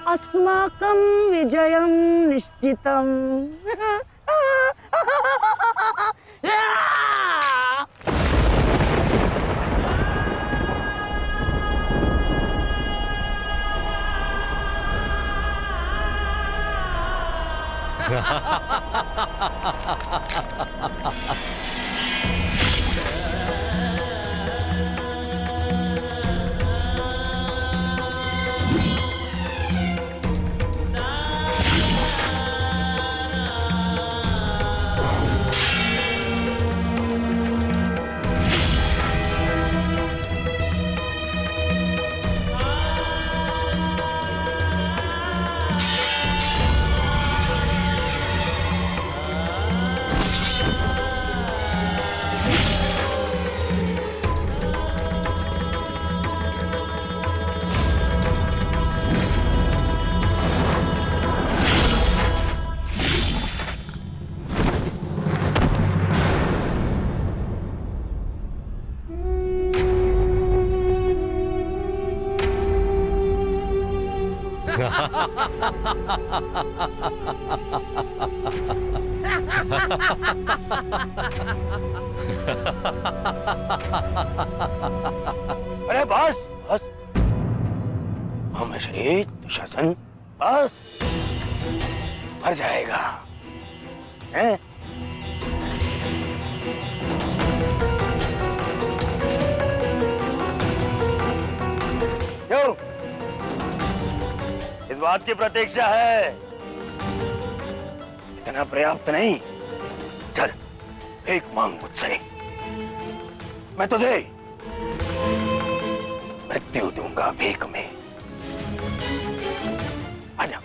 अस्माकं विजयं निश्चितम्। अरे बस बस, श्री दुशासन बस, मर जाएगा हैं? क्यों? इस बात की प्रतीक्षा है? इतना पर्याप्त नहीं? चल एक मांग मुझसे, मैं तुझे मृत्यु दूंगा भीख में। आजा,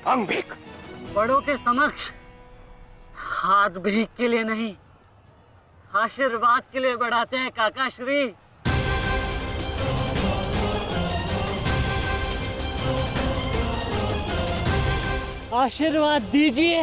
मांग भीख। बड़ों के समक्ष हाथ भीख के लिए नहीं, आशीर्वाद के लिए बढ़ाते हैं काका श्री। आशीर्वाद दीजिए।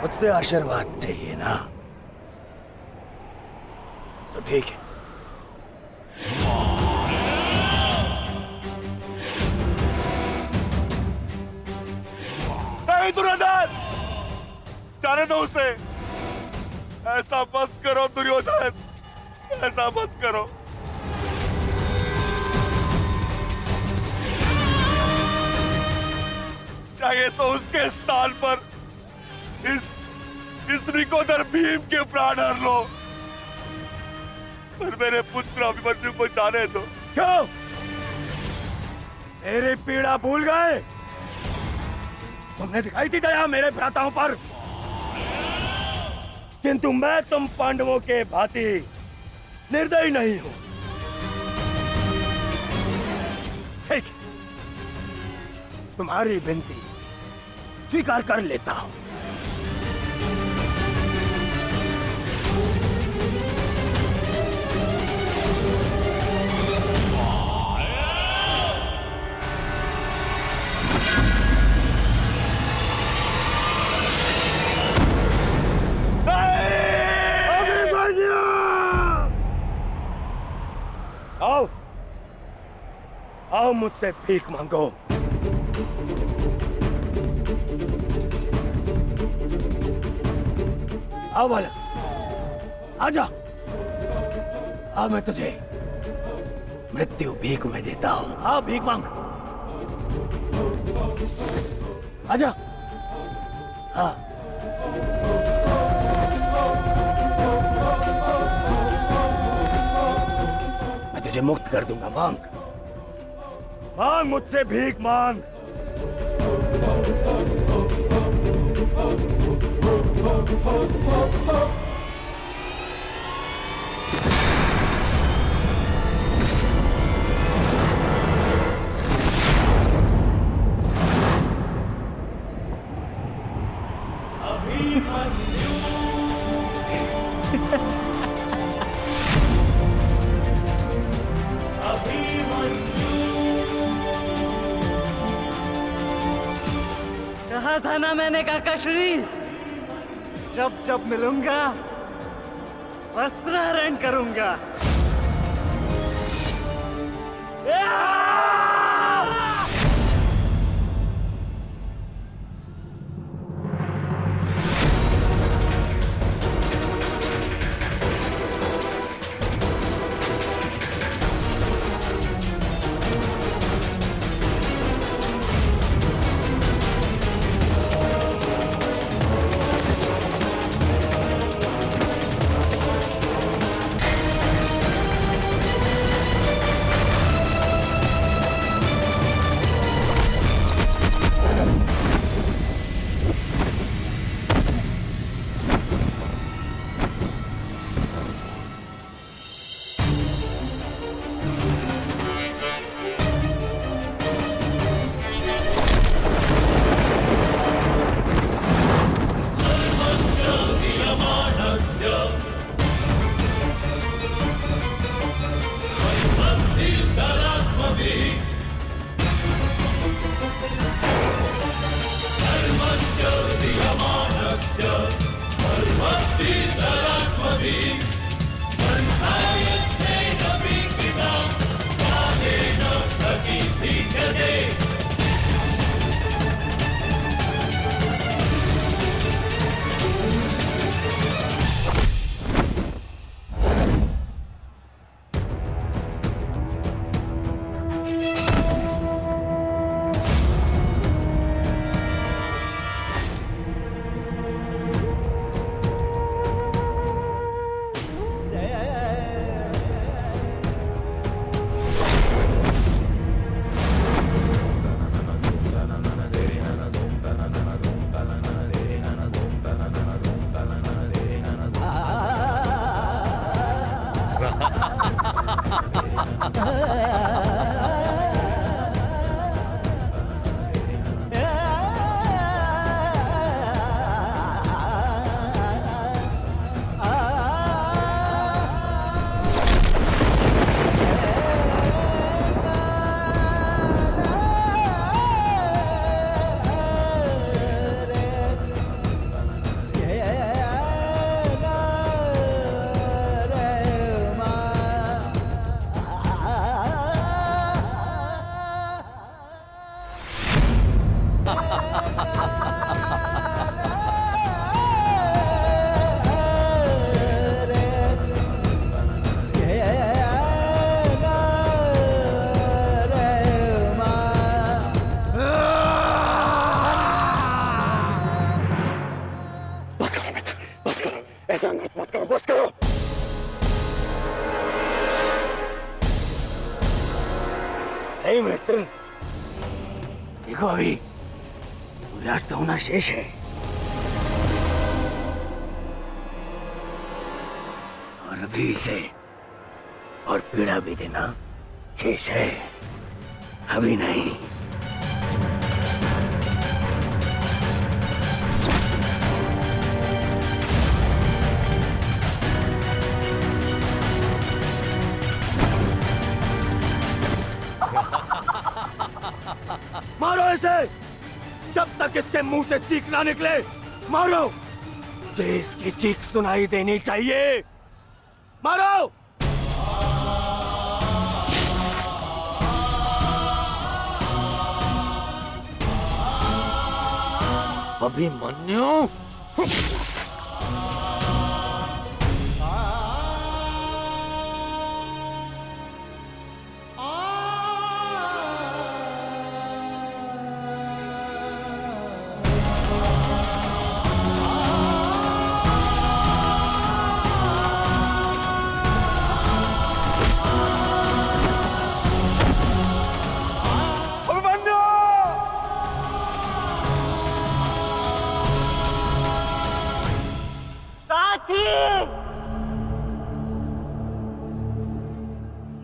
मुझसे आशीर्वाद चाहिए ना, तो ठीक है। नहीं दुर्योधन, जाने दो उसे। ऐसा मत करो दुर्योधन, ऐसा मत करो। चाहिए तो उसके स्थान पर इस निकोदर भीम के प्राण हर लो, पर मेरे पुत्र अभिमन्यु को जाने दो। क्यों? मेरी पीड़ा भूल गए? तुमने दिखाई थी दया मेरे भ्राताओं पर, किंतु मैं तुम पांडवों के भांति निर्दयी नहीं हूं। ठीक, तुम्हारी विनती स्वीकार कर लेता हूं। आओ, आओ मुझसे भीख मांगो। आओ बालक, आजा। आ मैं तुझे मृत्यु भीख में देता हूं। आओ भीख मांग, आजा। हाँ, मैं तुझे मुक्त कर दूंगा। मांग, मांग मुझसे भीख मांग। कहा था ना मैंने काकाश्री, जब जब मिलूंगा वस्त्रहरण करूंगा। नहीं मित्र, देखो अभी सूर्यास्त होना शेष है और अभी इसे और पीड़ा भी देना शेष है, अभी नहीं। मारो इसे जब तक इसके मुंह से चीख ना निकले। मारो, मुझे इसकी चीख सुनाई देनी चाहिए। मारो। अभिमन्यु,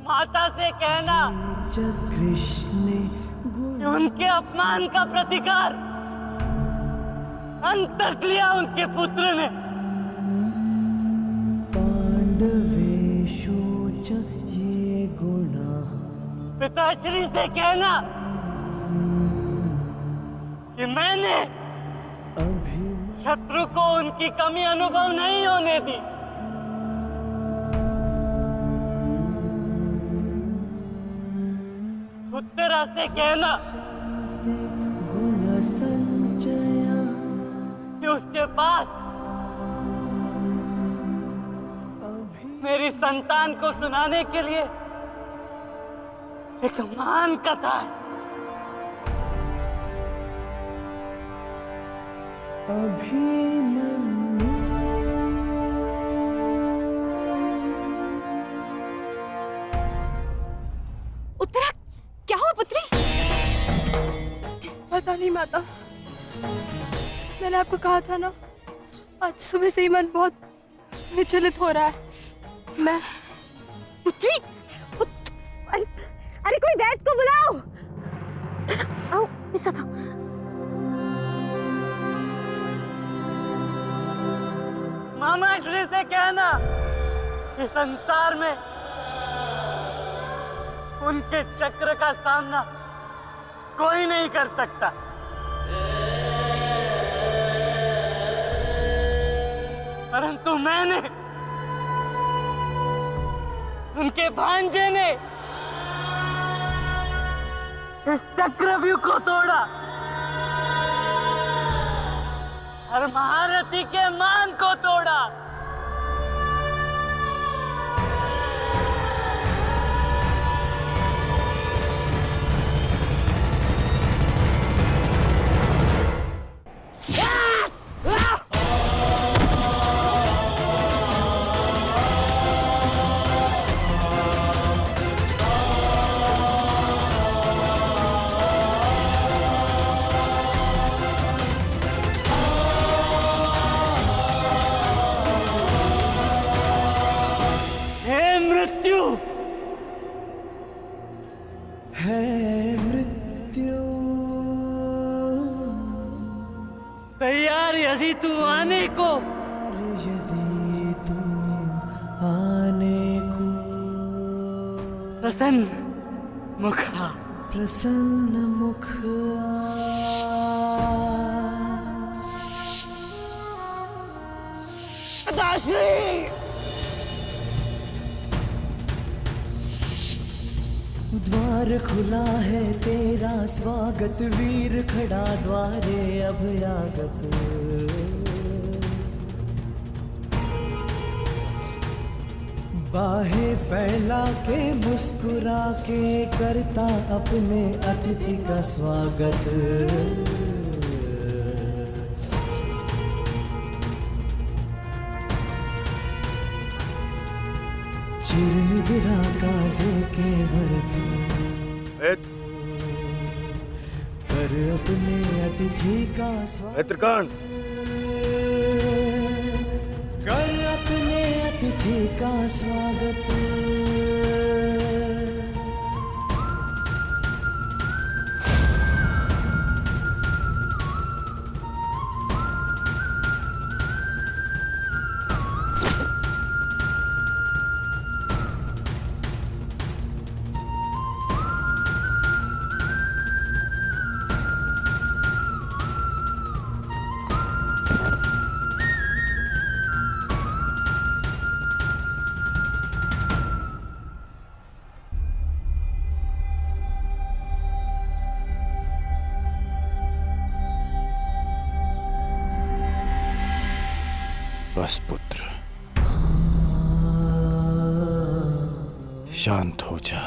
माता से कहना कि उनके अपमान का प्रतिकार अंत तक लिया उनके पुत्र ने। पिताश्री से कहना कि मैंने शत्रु को उनकी कमी अनुभव नहीं होने दी। उत्तरा से कहना कि उसके पास मेरी संतान को सुनाने के लिए एक महान कथा है। उत्तरा, क्या हुआ पुत्री? पता नहीं माता, मैंने आपको कहा था ना, आज सुबह से ही मन बहुत विचलित हो रहा है। मैं पुत्री, अरे कोई वैद्य को बुलाओ। आओ, ऐसा था। मामा श्री से कहना कि संसार में उनके चक्र का सामना कोई नहीं कर सकता। परंतु मैंने, उनके भांजे ने इस चक्रव्यूह को तोड़ा और महारथी के मान को तोड़ा। तैयार यदि तू आने को, प्रसन्न मुख पिताश्री। द्वार खुला है तेरा स्वागत, वीर खड़ा द्वारे अभयागत। बाहें फैला के मुस्कुरा के करता अपने अतिथि का स्वागत। चिर निद्रा का दे के भरती कर अपने अतिथि का स्वागत, मित्रकांड, कर अपने अतिथि का स्वागत। बस पुत्र, शांत हो जा।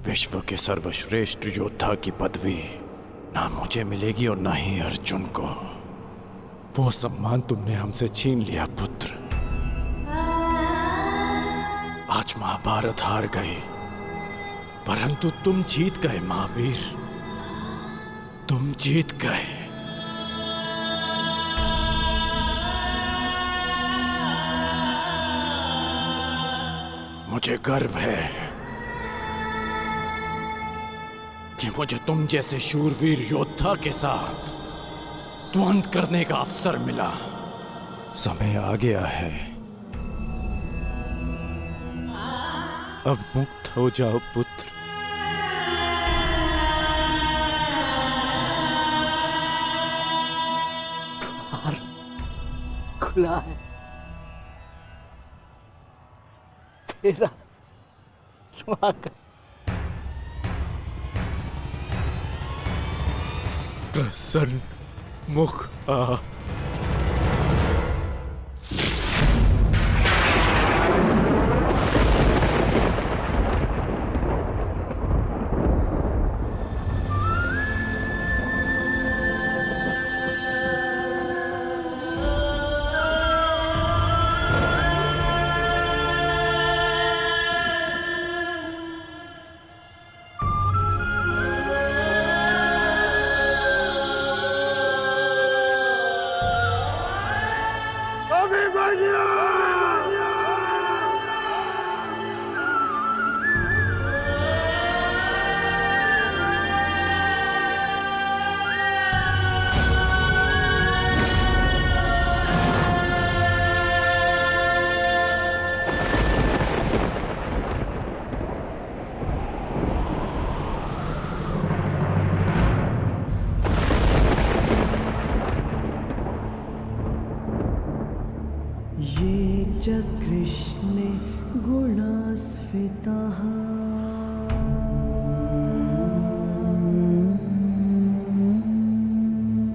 विश्व के सर्वश्रेष्ठ योद्धा की पदवी ना मुझे मिलेगी और ना ही अर्जुन को। वो सम्मान तुमने हमसे छीन लिया पुत्र। आज महाभारत हार गई, परंतु तुम जीत गए महावीर, तुम जीत गए। मुझे गर्व है कि मुझे तुम जैसे शूरवीर योद्धा के साथ द्वंद्व करने का अवसर मिला। समय आ गया है, अब मुक्त हो जाओ पुत्र। खुला है तेरा स्वागत। प्रसन्न मुख आ। ये कृष्णे गुणास्फितः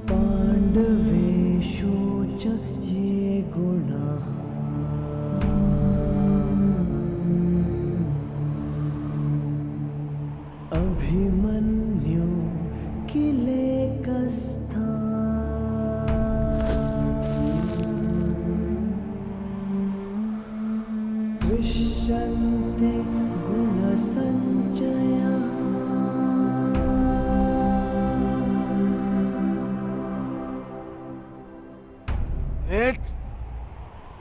पाण्डवेषु च ये गुणाः अभिमन्यु किलेकस्था दृश्यन्ते गुणसञ्चयः।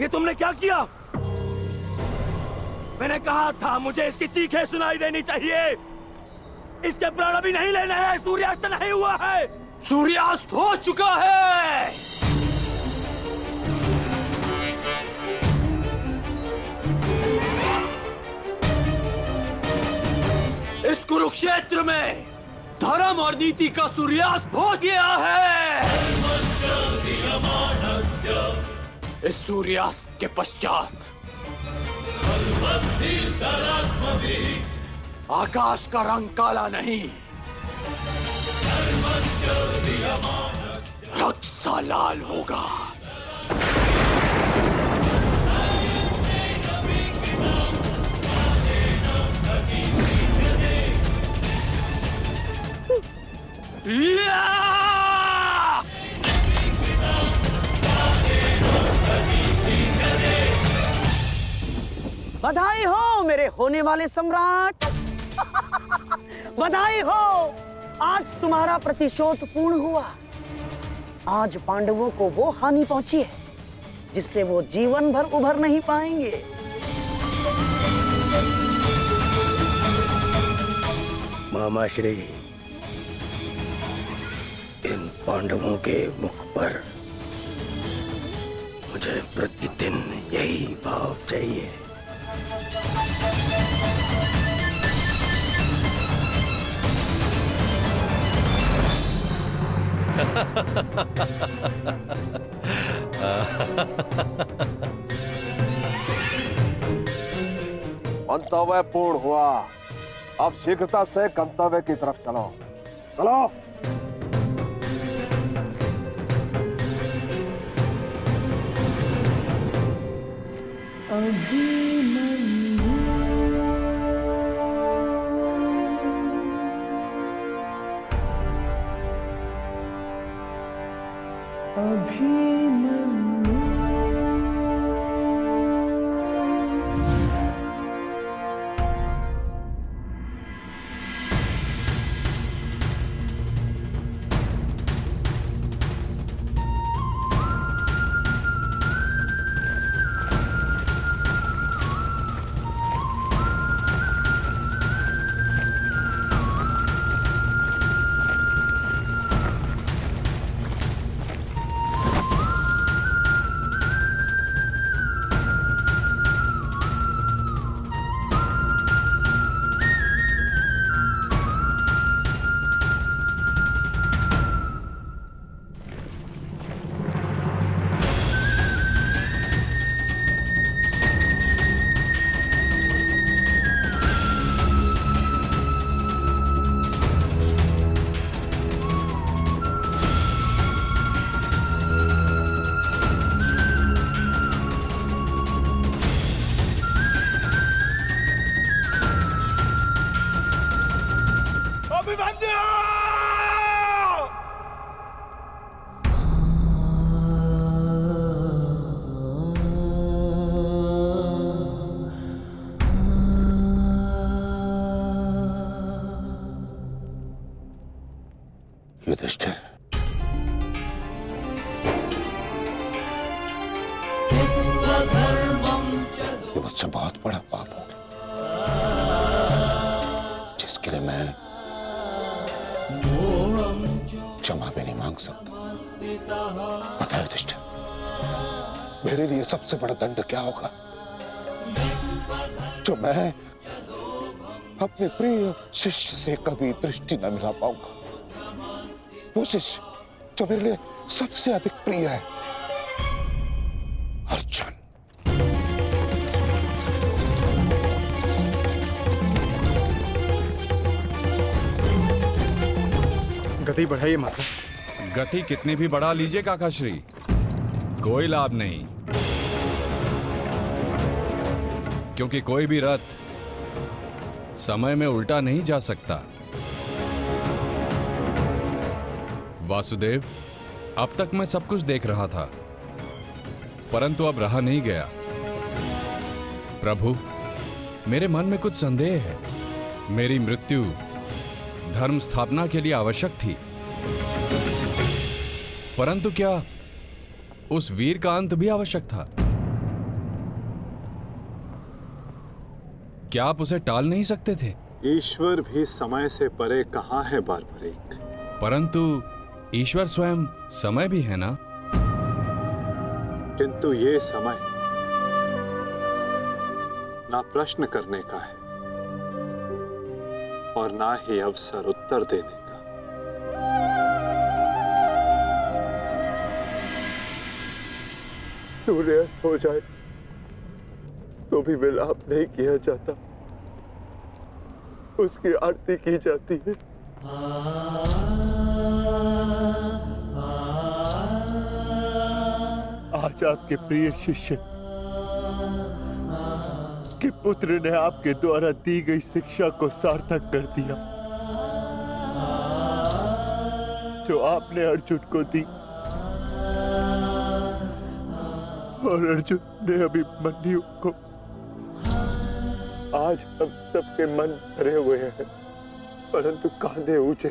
ये तुमने क्या किया? मैंने कहा था मुझे इसकी चीखें सुनाई देनी चाहिए। इसके प्राण अभी नहीं लेने हैं, सूर्यास्त नहीं हुआ है। सूर्यास्त हो चुका है। इस कुरुक्षेत्र में धर्म और नीति का सूर्यास्त हो गया है। इस सूर्यास्त के पश्चात आकाश का रंग काला नहीं, रक्त सा लाल होगा। बधाई हो मेरे होने वाले सम्राट। बधाई हो, आज तुम्हारा प्रतिशोध पूर्ण हुआ। आज पांडवों को वो हानि पहुंची है जिससे वो जीवन भर उभर नहीं पाएंगे। मामा श्री, इन पांडवों के मुख पर मुझे प्रतिदिन यही भाव चाहिए। मंतव्य पूर्ण हुआ। अब शीघ्रता से गंतव्य की तरफ चलो। चलो। युधिष्ठिर, ये मुझसे बहुत बड़ा पाप हो जिसके लिए मैं क्षमा भी नहीं मांग सकता। पता है युधिष्ठिर, मेरे लिए सबसे बड़ा दंड क्या होगा? जो मैं अपने प्रिय शिष्य से कभी दृष्टि न मिला पाऊंगा। वो शिष्य जो मेरे लिए सबसे अधिक प्रिय है, अर्जुन। गति बढ़ाइए माता। गति कितनी भी बढ़ा लीजिए काका श्री, कोई लाभ नहीं, क्योंकि कोई भी रथ समय में उल्टा नहीं जा सकता। वासुदेव, अब तक मैं सब कुछ देख रहा था, परंतु अब रहा नहीं गया। प्रभु, मेरे मन में कुछ संदेह है। मेरी मृत्यु धर्म स्थापना के लिए आवश्यक थी, परंतु क्या उस वीर का अंत भी आवश्यक था? क्या आप उसे टाल नहीं सकते थे? ईश्वर भी समय से परे कहां है बारबरीक। परंतु ईश्वर स्वयं समय भी है ना? किंतु ये समय ना प्रश्न करने का है और ना ही अवसर उत्तर देने का। सूर्यास्त हो जाए तो भी विलाप नहीं किया जाता, उसकी आरती की जाती है। आज आपके प्रिय शिष्य के पुत्र ने आपके द्वारा दी गई शिक्षा को सार्थक कर दिया, जो आपने अर्जुन को दी, और अर्जुन ने अभिमन्यु को आज हम सबके मन भरे हुए हैं, परंतु कांधे ऊंचे,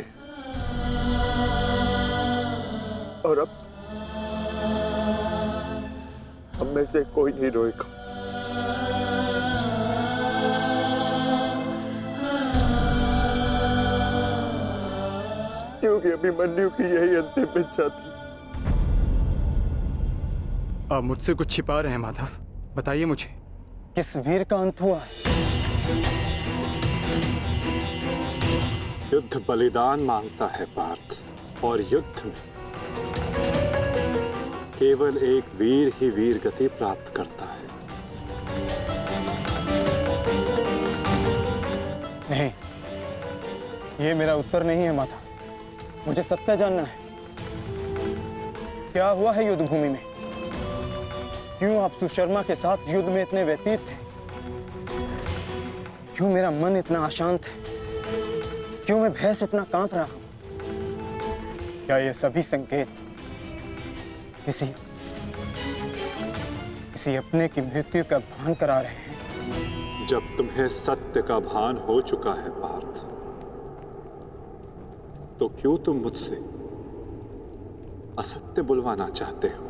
और अब हम में से कोई नहीं रोएगा, क्योंकि अभिमन्यु की यही अंतिम इच्छा थी। आप मुझसे कुछ छिपा रहे हैं माधव, बताइए मुझे। किस वीर का अंत हुआ? युद्ध बलिदान मांगता है पार्थ, और युद्ध में केवल एक वीर ही वीर गति प्राप्त करता है। नहीं, ये मेरा उत्तर नहीं है माता। मुझे सत्य जानना है। क्या हुआ है युद्ध भूमि में? क्यों आप सुशर्मा के साथ युद्ध में इतने व्यतीत थे? क्यों मेरा मन इतना अशांत है? क्यों मैं भय से इतना कांप रहा हूं? क्या ये सभी संकेत किसी अपने की मृत्यु का भान करा रहे हैं? जब तुम्हें सत्य का भान हो चुका है पार्थ, तो क्यों तुम मुझसे असत्य बुलवाना चाहते हो?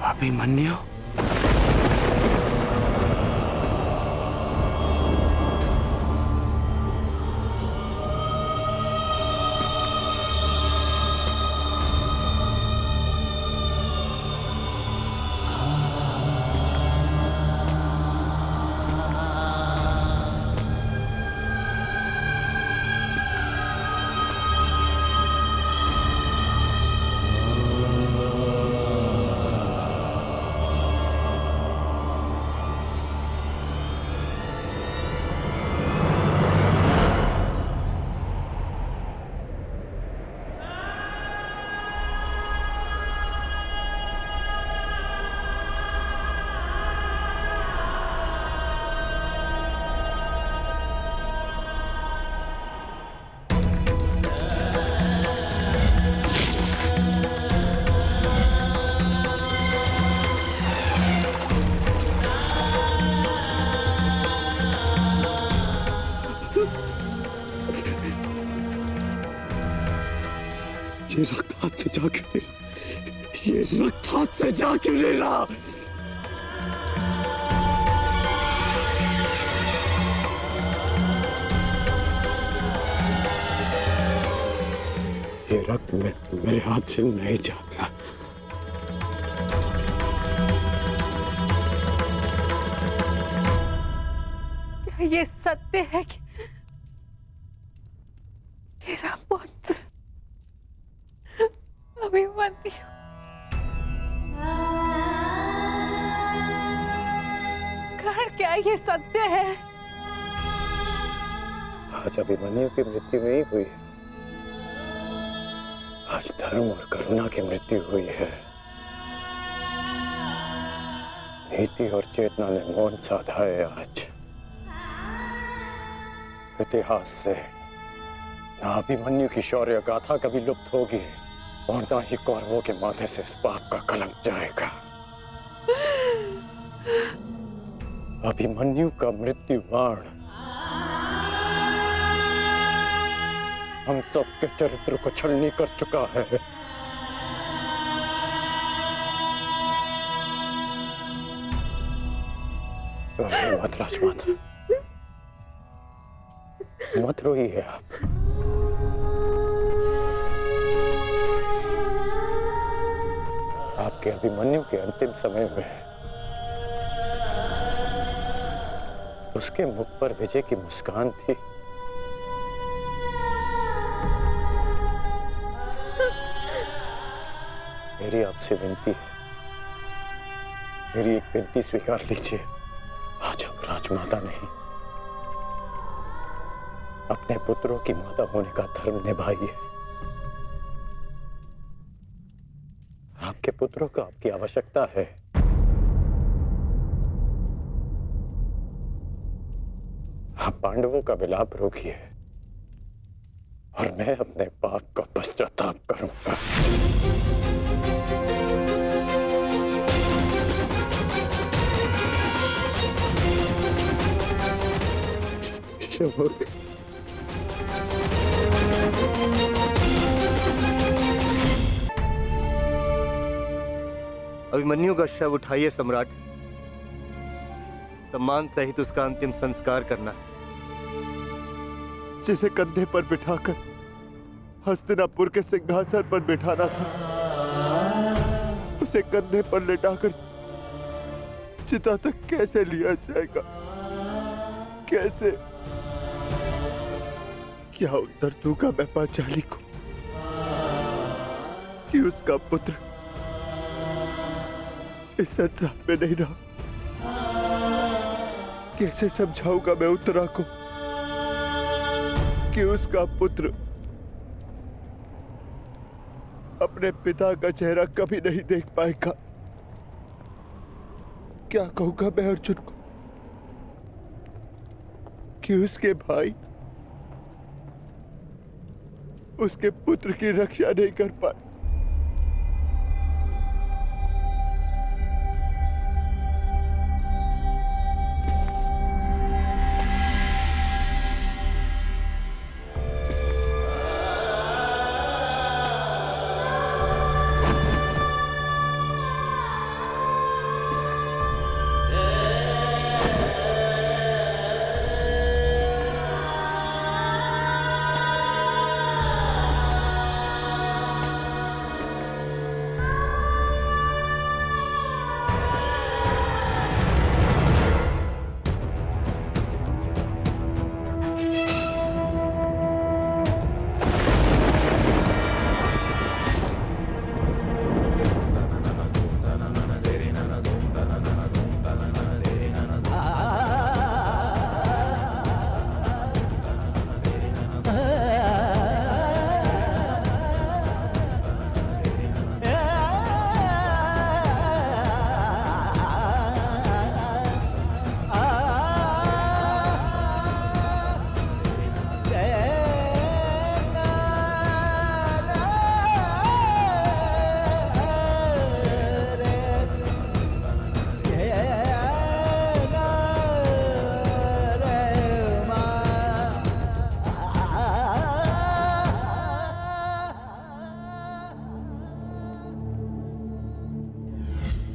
अभिमन्यु? ये रक्त हाथ से जा क्यों नहीं रहा? ये रक्त हाथ से जा क्यों नहीं रहा? ये रक्त मेरे हाथ से नहीं जा रहा। क्या ये सत्य है कि मेरा पुत्र अभिमन्यु कर्ण, क्या ये सत्य है? आज अभिमन्यु की मृत्यु नहीं हुई है, आज धर्म और करुणा की मृत्यु हुई है। नीति और चेतना ने मौन साधा है। आज इतिहास से ना अभिमन्यु की शौर्य गाथा कभी लुप्त होगी और ना ही कौरवों के माथे से इस पाप का कलंक जाएगा। अभिमन्यु का मृत्यु बाण हम सबके चरित्र को छलनी कर चुका है। मत राजमाता, मत रोइए आप। आपके अभिमन्यु के अंतिम समय में उसके मुख पर विजय की मुस्कान थी। मेरी आपसे विनती है, मेरी एक विनती स्वीकार लीजिए। आज आप राजमाता नहीं, अपने पुत्रों की माता होने का धर्म निभाइए। आपके पुत्रों को आपकी आवश्यकता है। आप पांडवों का विलाप रोकिए और मैं अपने पाप का पश्चाताप करूंगा। अभिमन्यु का शव उठाइए सम्राट, सम्मान सहित उसका अंतिम संस्कार करना है। जिसे कंधे पर बिठाकर हस्तिनापुर के सिंहासन पर बिठाना था, उसे कंधे पर लेटाकर चिता तक कैसे लिया जाएगा? कैसे? क्या उत्तर दूंगा मैं पांचाली को कि उसका पुत्र इस संसार में नहीं रहा? कैसे समझाऊंगा मैं उत्तरा को कि उसका पुत्र अपने पिता का चेहरा कभी नहीं देख पाएगा? क्या कहूंगा मैं अर्जुन को कि उसके भाई उसके पुत्र की रक्षा नहीं कर पाए?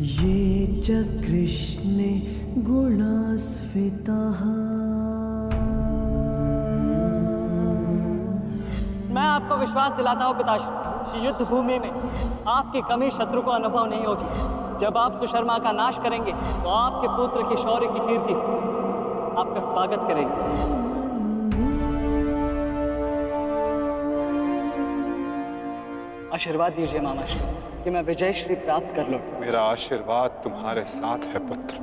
ये च कृष्णे गुणास्फिताः। मैं आपको विश्वास दिलाता हूँ पिताश्री कि युद्ध भूमि में आपकी कमी शत्रु को अनुभव नहीं होगी। जब आप सुशर्मा का नाश करेंगे तो आपके पुत्र के शौर्य की कीर्ति आपका स्वागत करेगी। आशीर्वाद दीजिए मामाश्री कि मैं विजय श्री प्राप्त कर लूं। मेरा आशीर्वाद तुम्हारे साथ है पुत्र।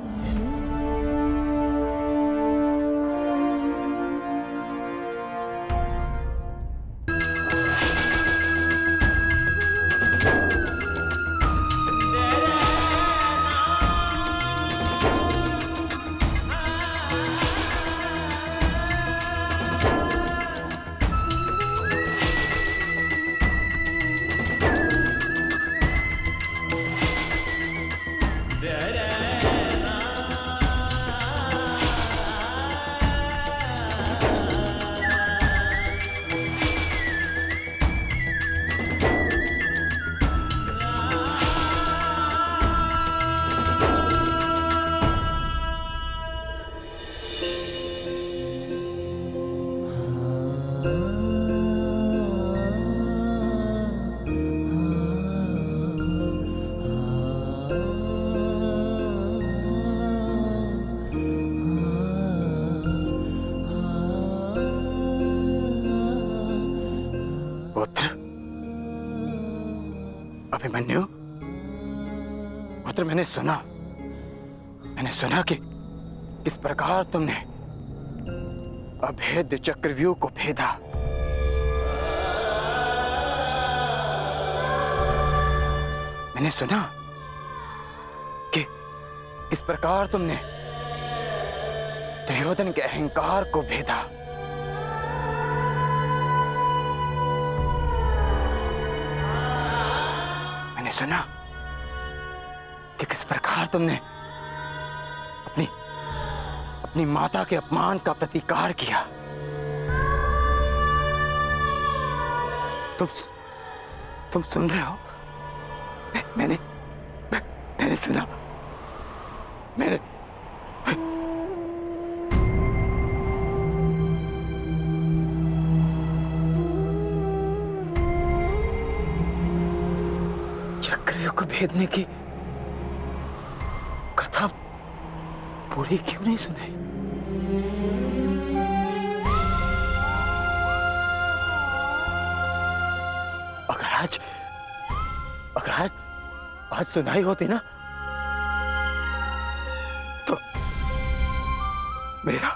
अभिमन्यु, पुत्र मैंने सुना कि किस प्रकार तुमने अभेद्य चक्रव्यूह को भेदा। मैंने सुना कि किस प्रकार तुमने दुर्योधन के अहंकार को भेदा। मैंने सुना कि किस प्रकार तुमने अपनी माता के अपमान का प्रतिकार किया। तुम सुन रहे हो? मैंने सुना। मैंने चक्रव्यूह को भेदने की कथा पूरी क्यों नहीं सुनाई? अगर आज सुनाई होती ना तो मेरा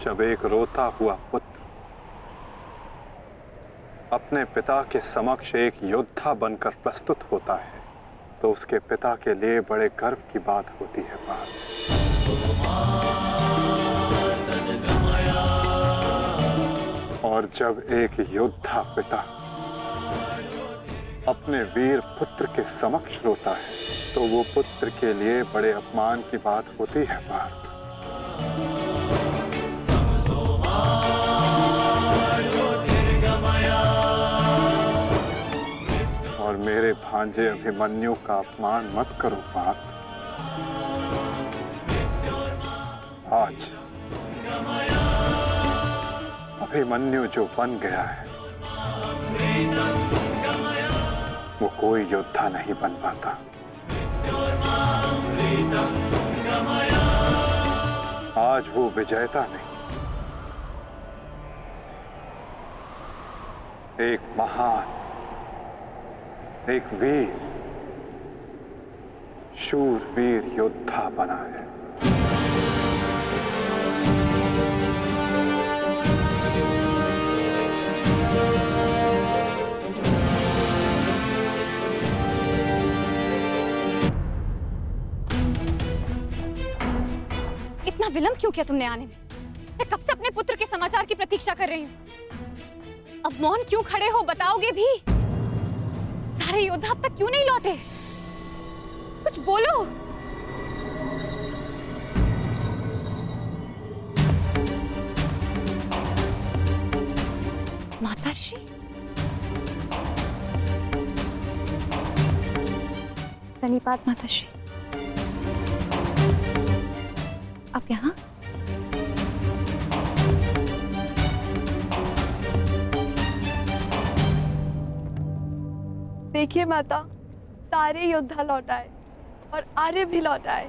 जब एक रोता हुआ पुत्र अपने पिता के समक्ष एक योद्धा बनकर प्रस्तुत होता है तो उसके पिता के लिए बड़े गर्व की बात होती है पार्थ। और जब एक योद्धा पिता अपने वीर पुत्र के समक्ष रोता है तो वो पुत्र के लिए बड़े अपमान की बात होती है पार्थ। और मेरे भांजे अभिमन्यु का अपमान मत करो पार्थ। आज अभिमन्यु जो बन गया है वो कोई योद्धा नहीं बन पाता। आज वो विजेता नहीं, एक महान, एक वीर, शूरवीर योद्धा बना है। इतना विलंब क्यों किया तुमने आने में? मैं कब से अपने पुत्र के समाचार की प्रतीक्षा कर रही हूँ। अब मौन क्यों खड़े हो, बताओगे भी? सारे योद्धा अब तक क्यों नहीं लौटे? कुछ बोलो। माताश्री, प्रणिपात माताश्री। आप यहाँ? देखिए माता, सारे योद्धा लौट आए और आर्य भी लौट आए।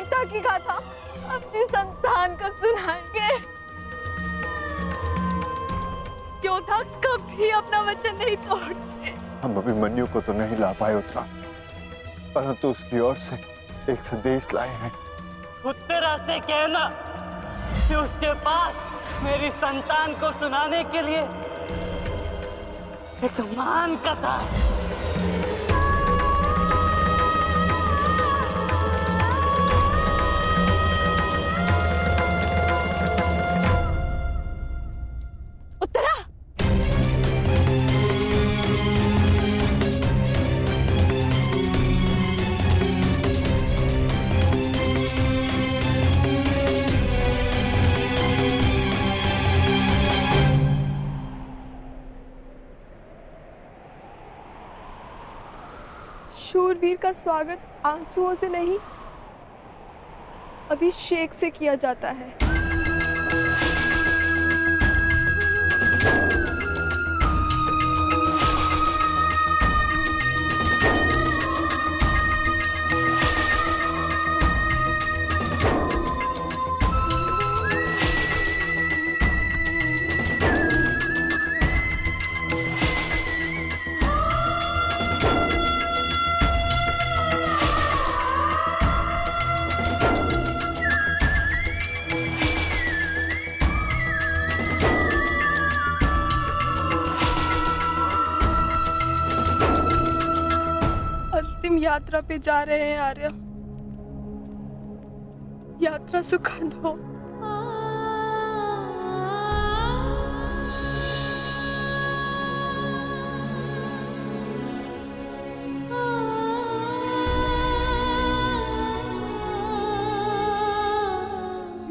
वीरता की गाथा अपनी संतान को सुनाएंगे। योद्धा कभी अपना वचन नहीं तोड़ते। हम अभिमन्यु को तो नहीं ला पाए उत्तरा, परंतु उसकी ओर से एक संदेश लाए हैं। उत्तरा से कहना कि उसके पास मेरी संतान को सुनाने के लिए एक महान कथा है। उत्तरा, शूरवीर का स्वागत आंसुओं से नहीं, अभिषेक से किया जाता है। अंतिम यात्रा पे जा रहे हैं आर्य। यात्रा सुखद हो।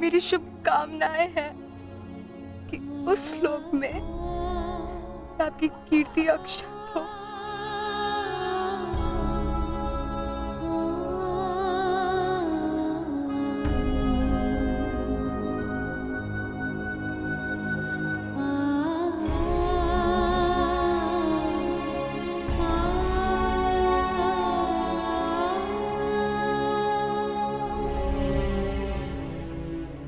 मेरी शुभकामनाएं हैं कि उस लोक में आपकी कीर्ति अक्षत हो।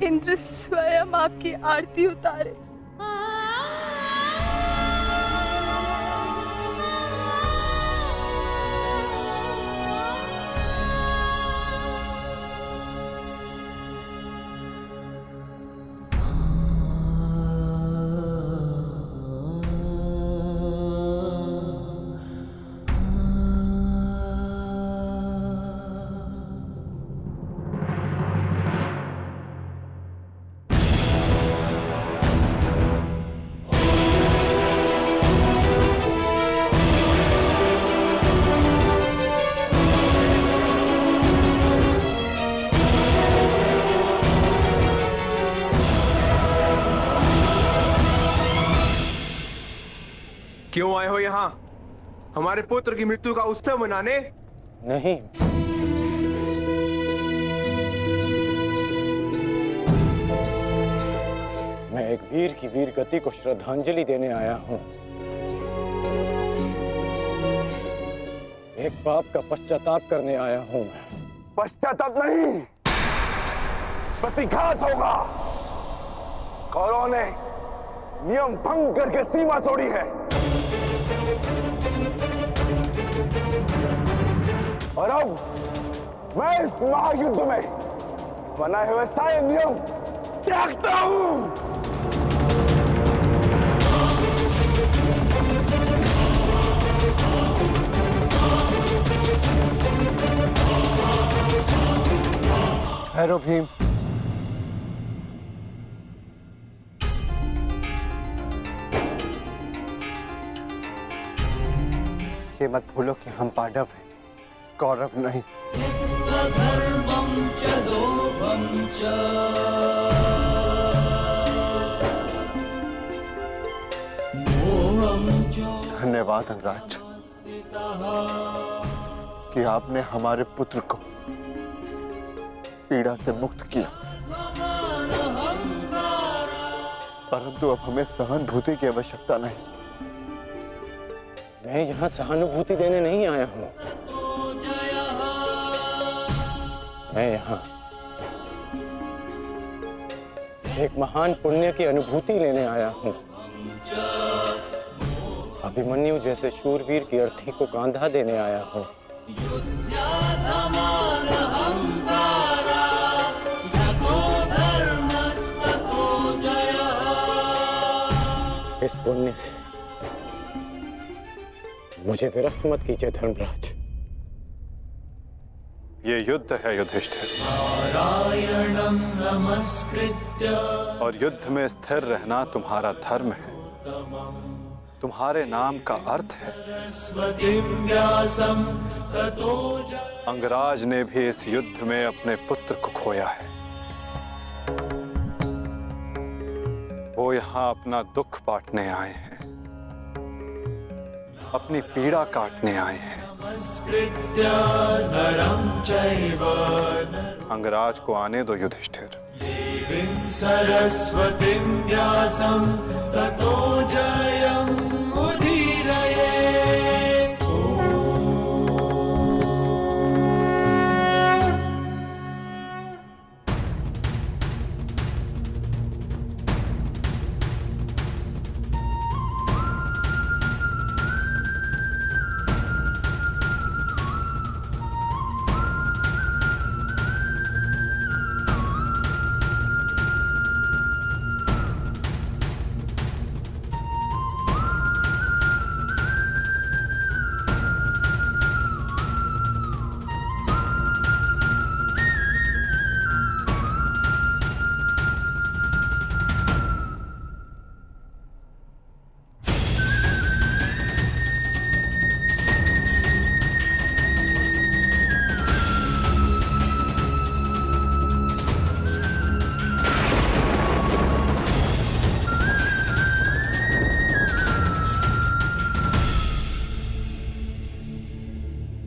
इंद्र स्वयं आपकी आरती उतारे। क्यों आए हो यहाँ? हमारे पुत्र की मृत्यु का उत्सव मनाने? नहीं, मैं एक वीर की वीर गति को श्रद्धांजलि देने आया हूँ। एक पाप का पश्चाताप करने आया हूँ। पश्चाताप नहीं, प्रतिघात होगा। कौरवों ने नियम भंग करके सीमा तोड़ी है और अब मैं इस महायुद्ध में बनाए हुए सारे नियम त्यागता हूं। ठहरो भीम। ये मत भूलो कि हम पांडव हैं, कौरव नहीं। धन्यवाद अंगराज कि आपने हमारे पुत्र को पीड़ा से मुक्त किया, परंतु अब हमें सहानुभूति की आवश्यकता नहीं। मैं यहाँ सहानुभूति देने नहीं आया हूँ, मैं यहाँ एक महान पुण्य की अनुभूति लेने आया हूँ। अभिमन्यु जैसे शूरवीर की अर्थी को कांधा देने आया हूँ। इस पुण्य से मुझे विरक्त मत कीजिए धर्मराज। ये युद्ध है युधिष्ठिर, और युद्ध में स्थिर रहना तुम्हारा धर्म है। तुम्हारे नाम का अर्थ है। अंगराज ने भी इस युद्ध में अपने पुत्र को खोया है। वो यहां अपना दुख बांटने आए हैं, अपनी पीड़ा काटने आए हैं। अंगराज को आने दो युधिष्ठिर। सरस्वतीं व्यासं ततो जयमुदीरये।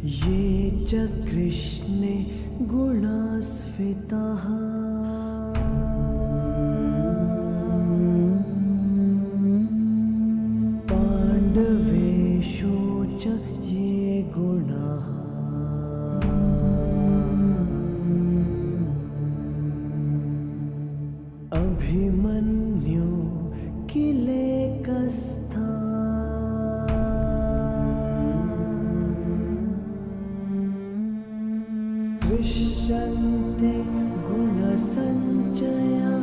ये च कृष्णे गुणास्फिताः पाण्डवेषु च ये गुणाः अभिमन्यु किलेकस्था दृश्यन्ते गुणसञ्चया।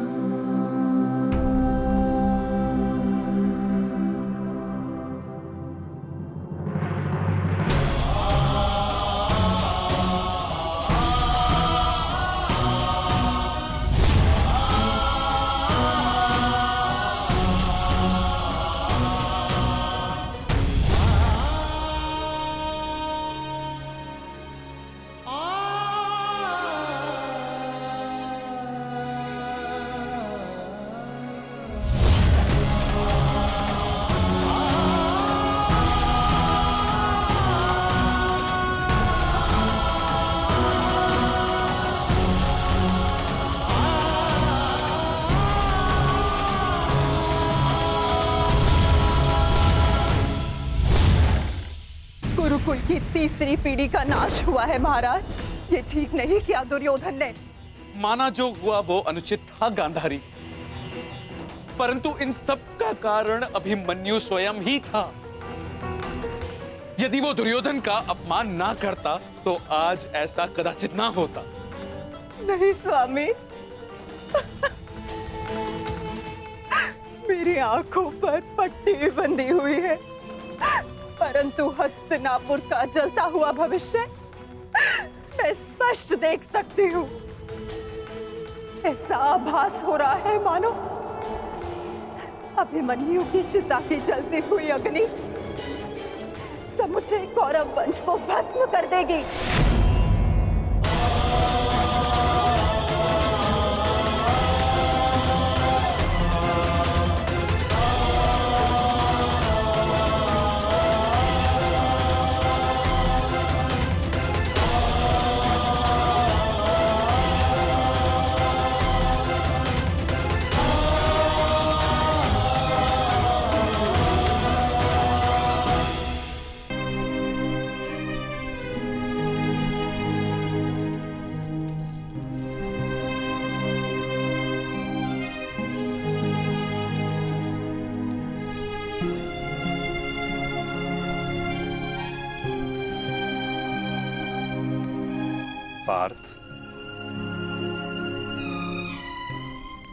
गुरुकुल की तीसरी पीढ़ी का नाश हुआ है महाराज। ये ठीक नहीं किया दुर्योधन ने। माना जो हुआ वो अनुचित था गांधारी, परंतु इन सब का कारण अभिमन्यु स्वयं ही था। यदि वो दुर्योधन का अपमान ना करता तो आज ऐसा कदाचित ना होता। नहीं स्वामी, मेरी आंखों पर पट्टी बंधी हुई है, परंतु हस्तिनापुर का जलता हुआ भविष्य मैं स्पष्ट देख सकती हूँ। ऐसा आभास हो रहा है मानो अभिमन्यु की चिता की जलती हुई अग्नि समुचे कौरव वंश को भस्म कर देगी। पार्थ,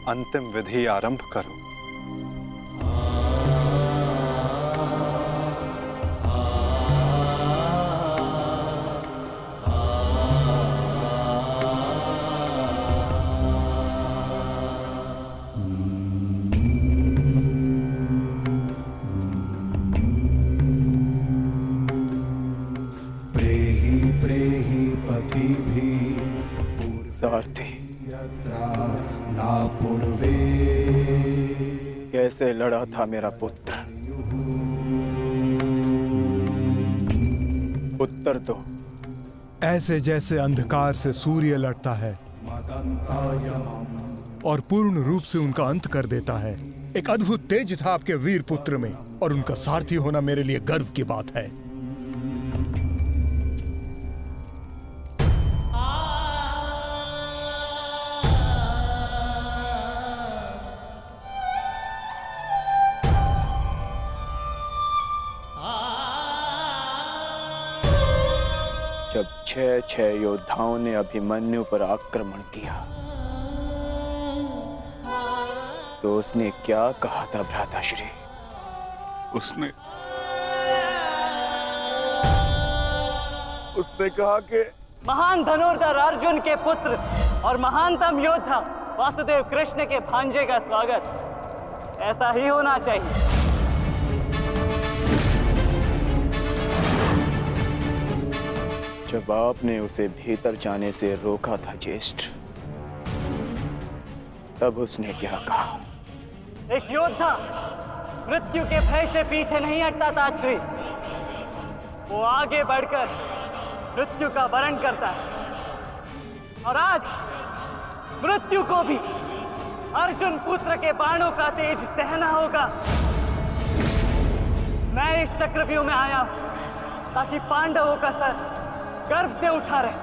अंतिम विधि आरंभ करो। सारथी, कैसे लड़ा था मेरा पुत्र? उत्तर दो। ऐसे जैसे अंधकार से सूर्य लड़ता है और पूर्ण रूप से उनका अंत कर देता है। एक अद्भुत तेज था आपके वीर पुत्र में, और उनका सारथी होना मेरे लिए गर्व की बात है। जब 6 योद्धाओं ने अभिमन्यु पर आक्रमण किया तो उसने क्या कहा था भ्राताश्री? उसने कहा कि महान धनुर्धर अर्जुन के पुत्र और महानतम योद्धा वासुदेव कृष्ण के भांजे का स्वागत ऐसा ही होना चाहिए। जब आपने उसे भीतर जाने से रोका था ज्येष्ठ, तब उसने क्या कहा? एक योद्धा मृत्यु के भय से पीछे नहीं हटता था श्री, वो आगे बढ़कर मृत्यु का वरण करता है। और आज मृत्यु को भी अर्जुन पुत्र के बाणों का तेज सहना होगा। मैं इस चक्रव्यूह में आया हूं ताकि पांडवों का सर गर्व से उठा रहे।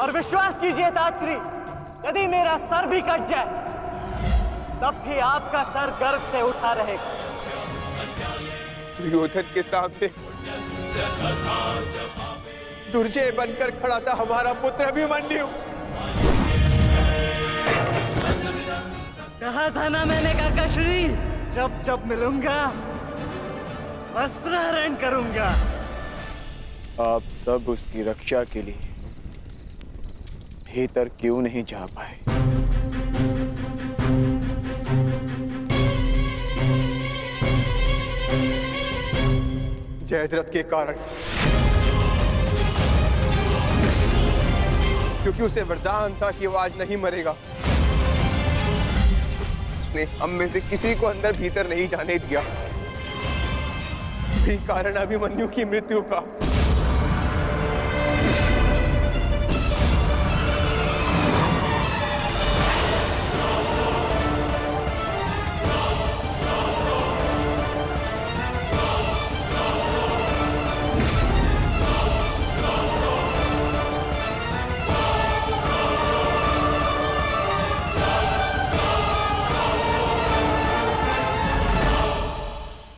और विश्वास कीजिए ताश्री, यदि मेरा सर भी कट जाए तब भी आपका सर गर्व से उठा रहेगा। दुर्योधन के सामने दुर्जय बनकर खड़ा था हमारा पुत्र अभिमन्यु। कहा था ना मैंने काकाश्री, जब जब मिलूंगा वस्त्रहरण करूंगा। आप सब उसकी रक्षा के लिए भीतर क्यों नहीं जा पाए? जयद्रथ के कारण, क्योंकि उसे वरदान था कि वो आज नहीं मरेगा। उसने हम में से किसी को अंदर भीतर नहीं जाने दिया, भी कारण अभिमन्यु की मृत्यु का।